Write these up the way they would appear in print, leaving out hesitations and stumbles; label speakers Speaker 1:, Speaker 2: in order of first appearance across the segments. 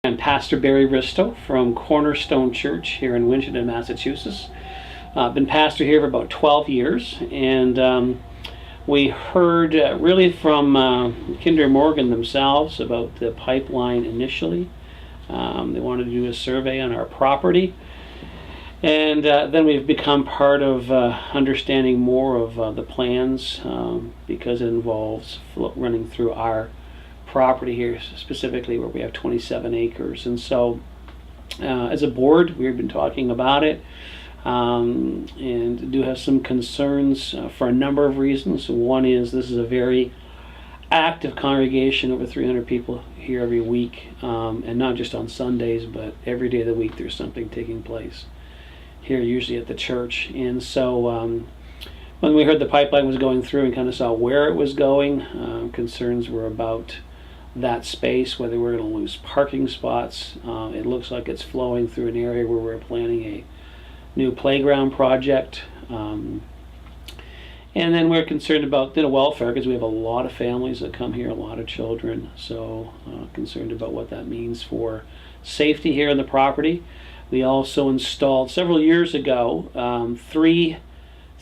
Speaker 1: I'm Pastor Barry Risto from Cornerstone Church here in Winchendon, Massachusetts. I've been pastor here for about 12 years, and we heard really from Kinder Morgan themselves about the pipeline initially. They wanted to do a survey on our property, and then we've become part of understanding more of the plans because it involves running through our property here, specifically where we have 27 acres. And so as a board, we've been talking about it and do have some concerns for a number of reasons. One is this is a very active congregation, over 300 people here every week, and not just on Sundays, but every day of the week there's something taking place here, usually at the church. And so when we heard the pipeline was going through and kind of saw where it was going, concerns were about that space, whether we're going to lose parking spots. It looks like it's flowing through an area where we're planning a new playground project. And then we're concerned about welfare, because we have a lot of families that come here, a lot of children. So concerned about what that means for safety here on the property. We also installed several years ago 3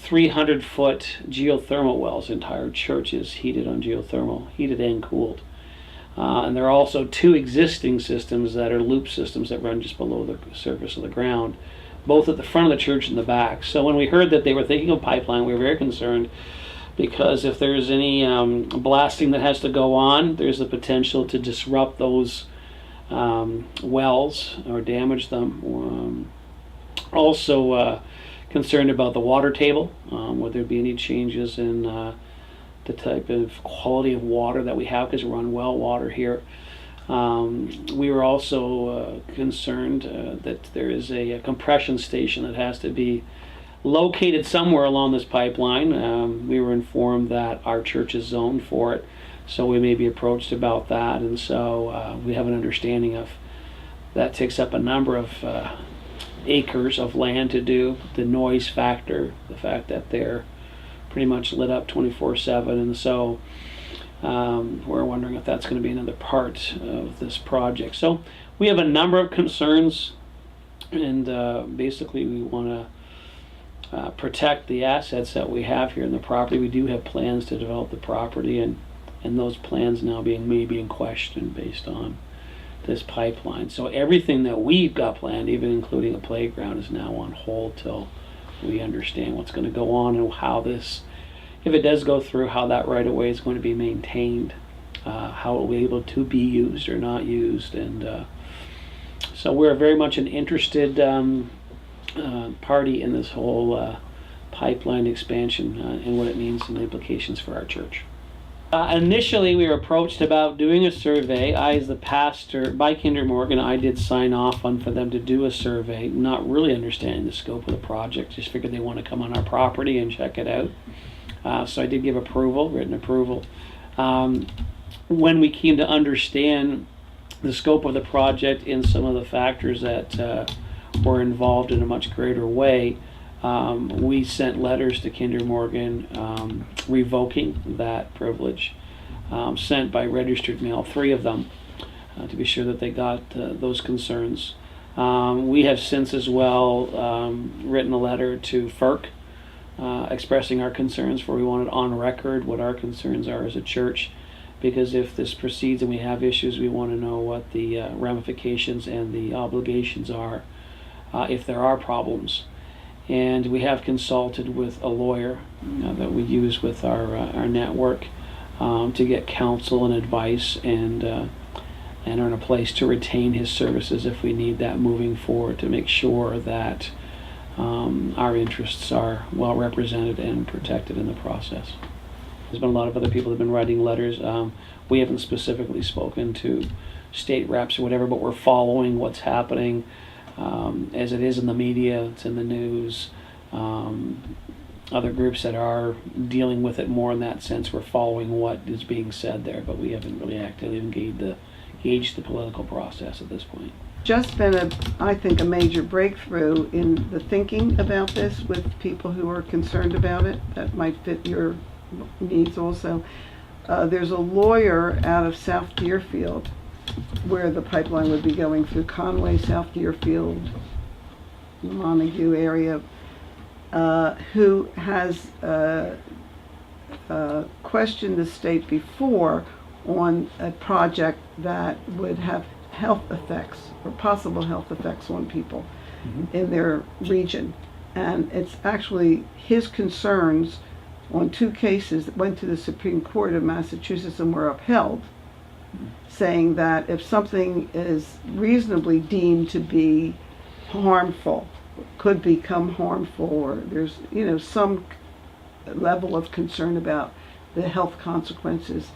Speaker 1: 300-foot geothermal wells. The entire church is heated on geothermal, heated and cooled. And there are also 2 existing systems that are loop systems that run just below the surface of the ground, both at the front of the church and the back. So when we heard that they were thinking of pipeline, we were very concerned, because if there's any blasting that has to go on, there's the potential to disrupt those wells or damage them. Also concerned about the water table, would there be any changes in the type of quality of water that we have, because we're on well water here. We were also concerned that there is a compression station that has to be located somewhere along this pipeline. We were informed that our church is zoned for it, so we may be approached about that. And so we have an understanding of that takes up a number of acres of land to do. The noise factor, the fact that they're pretty much lit up 24/7, and so we're wondering if that's going to be another part of this project. So we have a number of concerns, and basically we want to protect the assets that we have here in the property. We do have plans to develop the property, and those plans now may be in question based on this pipeline. So everything that we've got planned, even including a playground, is now on hold till we understand what's going to go on and how this, if it does go through, how that right of way is going to be maintained, how it will be able to be used or not used. And so we're very much an interested party in this whole pipeline expansion and what it means and the implications for our church. Initially, we were approached about doing a survey. I, as the pastor, by Kinder Morgan, I did sign off on for them to do a survey, not really understanding the scope of the project. Just figured they want to come on our property and check it out. So I did give approval, written approval. When we came to understand the scope of the project and some of the factors that were involved in a much greater way, we sent letters to Kinder Morgan revoking that privilege, sent by registered mail, 3 of them, to be sure that they got those concerns. We have since as well written a letter to FERC expressing our concerns, for we wanted on record what our concerns are as a church, because if this proceeds and we have issues, we want to know what the ramifications and the obligations are if there are problems. And we have consulted with a lawyer that we use with our network to get counsel and advice, and are in a place to retain his services if we need that moving forward, to make sure that our interests are well represented and protected in the process. There's been a lot of other people that have been writing letters. We haven't specifically spoken to state reps or whatever, but we're following what's happening. As it is in the media, it's in the news. Other groups that are dealing with it more in that sense, we're following what is being said there, but we haven't really actively engaged the political process at this point.
Speaker 2: Just been I think a major breakthrough in the thinking about this with people who are concerned about it that might fit your needs also. There's a lawyer out of South Deerfield where the pipeline would be going through Conway, South Deerfield, Montague area, who has questioned the state before on a project that would have health effects or possible health effects on people in their region. And it's actually his concerns on 2 cases that went to the Supreme Court of Massachusetts and were upheld, saying that if something is reasonably deemed to be harmful, could become harmful, or there's some level of concern about the health consequences,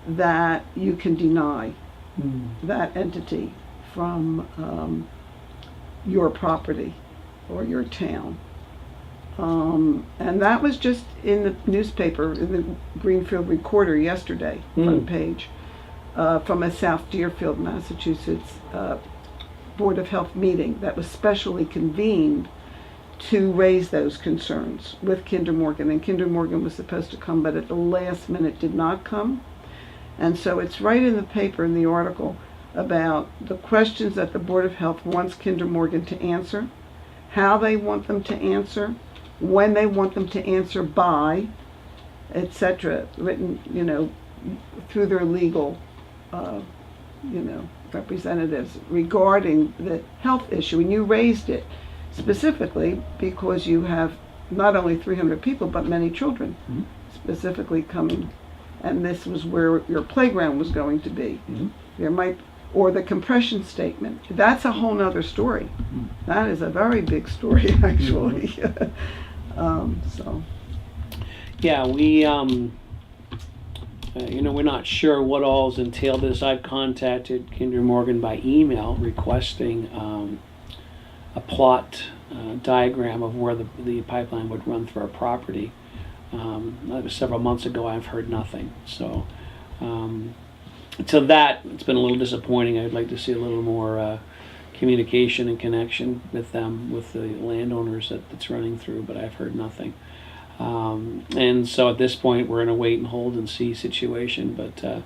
Speaker 2: that you can deny that entity from your property or your town. And that was just in the newspaper, in the Greenfield Recorder yesterday, front page, from a South Deerfield, Massachusetts Board of Health meeting that was specially convened to raise those concerns with Kinder Morgan. And Kinder Morgan was supposed to come, but at the last minute did not come. And so it's right in the paper, in the article, about the questions that the Board of Health wants Kinder Morgan to answer, how they want them to answer, when they want them to answer by, etc., written, through their legal, representatives regarding the health issue. And you raised it specifically because you have not only 300 people, but many children specifically coming. And this was where your playground was going to be. There might, or the compression statement. That's a whole nother story. That is a very big story, actually. So.
Speaker 1: Yeah, we, we're not sure what all's entailed this. I've contacted Kinder Morgan by email requesting a plot diagram of where the pipeline would run through our property. That was several months ago. I've heard nothing. So to that, it's been a little disappointing. I'd like to see a little more communication and connection with them, with the landowners that's running through, but I've heard nothing. And so at this point, we're in a wait and hold and see situation. But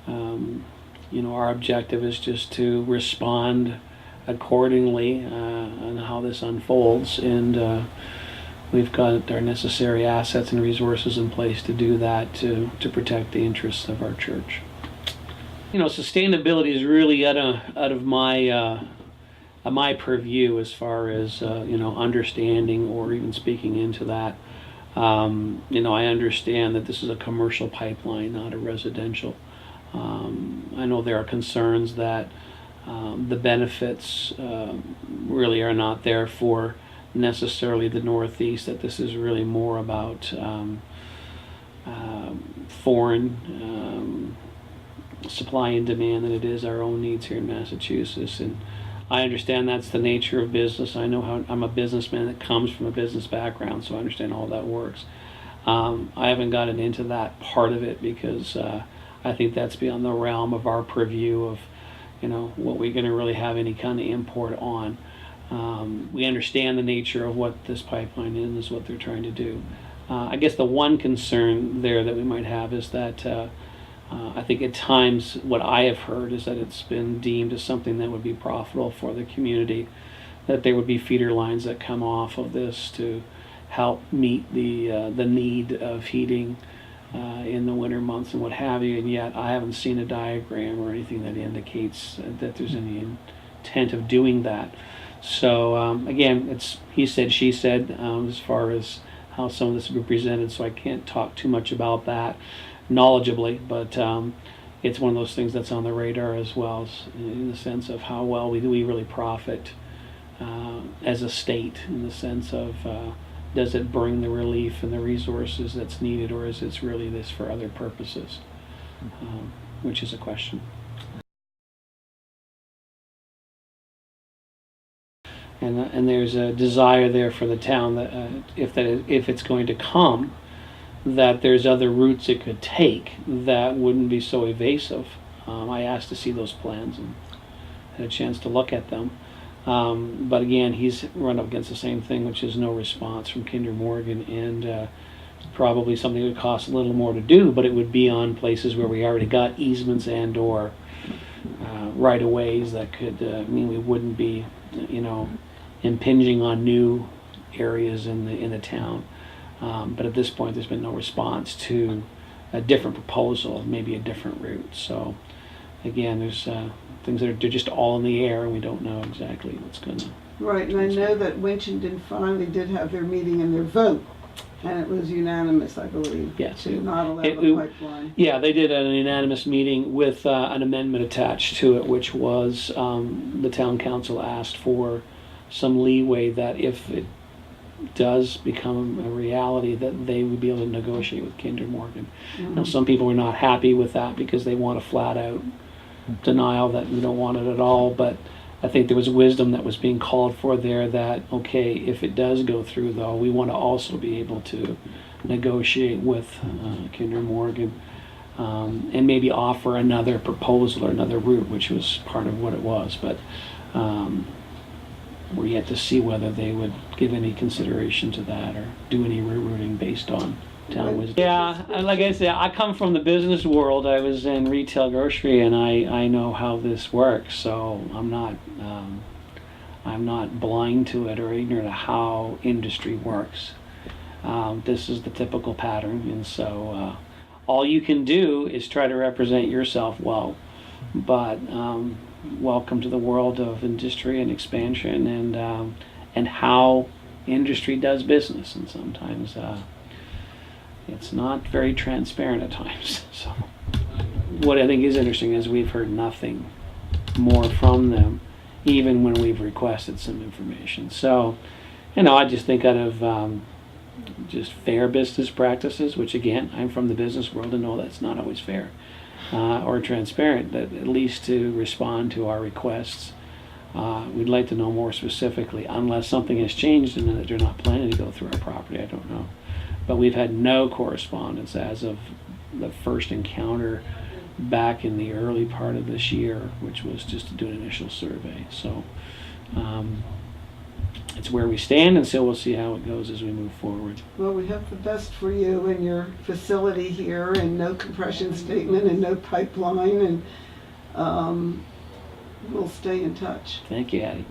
Speaker 1: our objective is just to respond accordingly on how this unfolds, and we've got our necessary assets and resources in place to do that, to protect the interests of our church. Sustainability is really out of my purview as far as understanding or even speaking into that. I understand that this is a commercial pipeline, not a residential. I know there are concerns that the benefits really are not there for necessarily the Northeast, that this is really more about foreign supply and demand than it is our own needs here in Massachusetts. And I understand that's the nature of business. I know how I'm a businessman that comes from a business background, so I understand how that works. I haven't gotten into that part of it because I think that's beyond the realm of our purview of what we're going to really have any kind of import on. We understand the nature of what this pipeline is what they're trying to do. I guess the one concern there that we might have is that I think at times what I have heard is that it's been deemed as something that would be profitable for the community, that there would be feeder lines that come off of this to help meet the need of heating in the winter months and what have you, and yet I haven't seen a diagram or anything that indicates that there's any intent of doing that. So again, it's he said, she said, as far as how some of this will be presented, so I can't talk too much about that knowledgeably, but it's one of those things that's on the radar as well, in the sense of how well we really profit as a state, in the sense of does it bring the relief and the resources that's needed, or is it really this for other purposes, which is a question. And there's a desire there for the town that if it's going to come, that there's other routes it could take that wouldn't be so evasive. I asked to see those plans and had a chance to look at them. But again, he's run up against the same thing, which is no response from Kinder Morgan, and probably something that would cost a little more to do, but it would be on places where we already got easements and or right-of-ways that could mean we wouldn't be, impinging on new areas in the town. But at this point, there's been no response to a different proposal, maybe a different route. So again, there's things that they're just all in the air, and we don't know exactly what's going to.
Speaker 2: Right, and I know that Winchendon finally did have their meeting and their vote, and it was unanimous, I believe,
Speaker 1: Yes.
Speaker 2: to not allow the pipeline.
Speaker 1: Yeah, they did an unanimous meeting with an amendment attached to it, which was the town council asked for some leeway that if it does become a reality, that they would be able to negotiate with Kinder Morgan. Now, some people were not happy with that because they want a flat-out denial that we don't want it at all, but I think there was wisdom that was being called for there that, okay, if it does go through, though, we want to also be able to negotiate with Kinder Morgan and maybe offer another proposal or another route, which was part of what it was. But we're yet to see whether they would give any consideration to that or do any rerouting based on town wisdom. Yeah, and like I said, I come from the business world. I was in retail grocery, and I know how this works. So I'm not blind to it or ignorant of how industry works. This is the typical pattern, and so all you can do is try to represent yourself well. But welcome to the world of industry and expansion, and how industry does business, and sometimes it's not very transparent at times. So what I think is interesting is we've heard nothing more from them, even when we've requested some information. So, I just think out of just fair business practices, which again, I'm from the business world and know that's not always fair or transparent, that at least to respond to our requests. We'd like to know more specifically, unless something has changed and that they're not planning to go through our property. I don't know. But we've had no correspondence as of the first encounter back in the early part of this year, which was just to do an initial survey. So it's where we stand, and so we'll see how it goes as we move forward.
Speaker 2: Well, we hope the best for you and your facility here, and no compression statement and no pipeline, and we'll stay in touch.
Speaker 1: Thank you, Addie.